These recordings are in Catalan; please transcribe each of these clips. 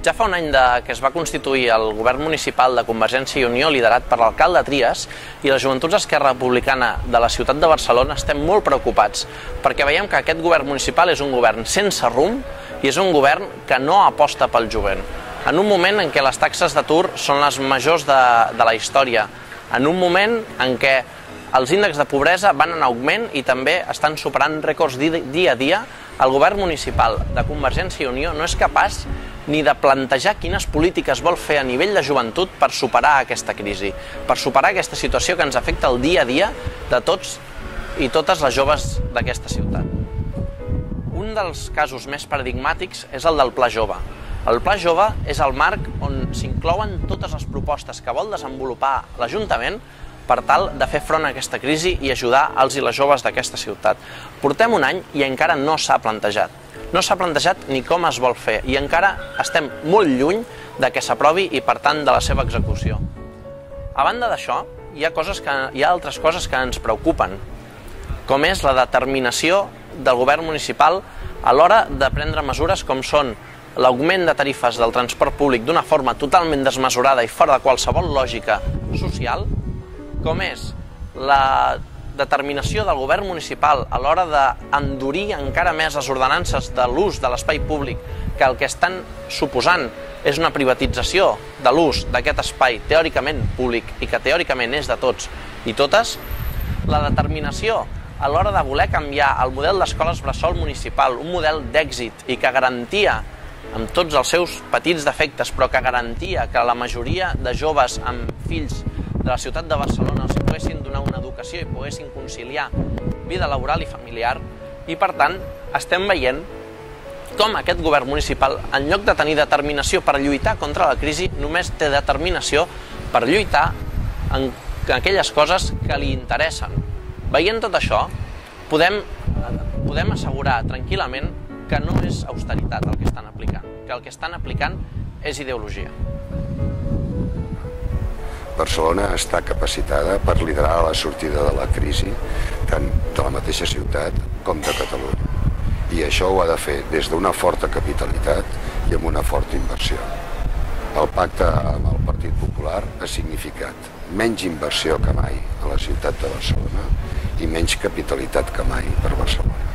Ja fa un any que es va constituir el govern municipal de Convergència i Unió liderat per l'alcalde Trias i les Joventuts d'Esquerra Republicana de la ciutat de Barcelona estem molt preocupats perquè veiem que aquest govern municipal és un govern sense rumb i és un govern que no aposta pel jovent. En un moment en què les taxes d'atur són les majors de la història, en un moment en què els índexs de pobresa van en augment i també estan superant rècords dia a dia, el govern municipal de Convergència i Unió no és capaç ni de plantejar quines polítiques vol fer a nivell de joventut per superar aquesta crisi, per superar aquesta situació que ens afecta el dia a dia de tots i totes les joves d'aquesta ciutat. Un dels casos més paradigmàtics és el del Pla Jove. El Pla Jove és el marc on s'inclouen totes les propostes que vol desenvolupar l'Ajuntament per tal de fer front a aquesta crisi i ajudar els i les joves d'aquesta ciutat. Portem un any i encara no s'ha plantejat. No s'ha plantejat ni com es vol fer i encara estem molt lluny de que s'aprovi i, per tant, de la seva execució. A banda d'això, hi ha altres coses que ens preocupen, com és la determinació del govern municipal a l'hora de prendre mesures com són l'augment de tarifes del transport públic d'una forma totalment desmesurada i fora de qualsevol lògica social, com és la determinació del govern municipal a l'hora d'endurir encara més les ordenances de l'ús de l'espai públic, que el que estan suposant és una privatització de l'ús d'aquest espai teòricament públic i que teòricament és de tots i totes, la determinació a l'hora de voler canviar el model d'escoles bressol municipal, un model d'èxit i que garantia, amb tots els seus petits defectes, però que garantia que la majoria de joves amb fills de la ciutat de Barcelona els poguessin donar una educació i poguessin conciliar vida laboral i familiar. I, per tant, estem veient com aquest govern municipal, en lloc de tenir determinació per lluitar contra la crisi, només té determinació per lluitar en aquelles coses que li interessen. Veient tot això, podem assegurar tranquil·lament que no és austeritat el que estan aplicant, que el que estan aplicant és ideologia. Barcelona està capacitada per liderar la sortida de la crisi tant de la mateixa ciutat com de Catalunya. I això ho ha de fer des d'una forta capitalitat i amb una forta inversió. El pacte amb el Partit Popular ha significat menys inversió que mai a la ciutat de Barcelona i menys capitalitat que mai per Barcelona.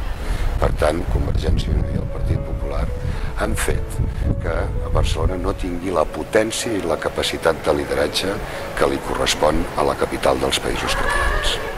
Per tant, Convergència i Unió i el Partit Popular han fet que Barcelona no tingui la potència i la capacitat de lideratge que li correspon a la capital dels Països Catalans.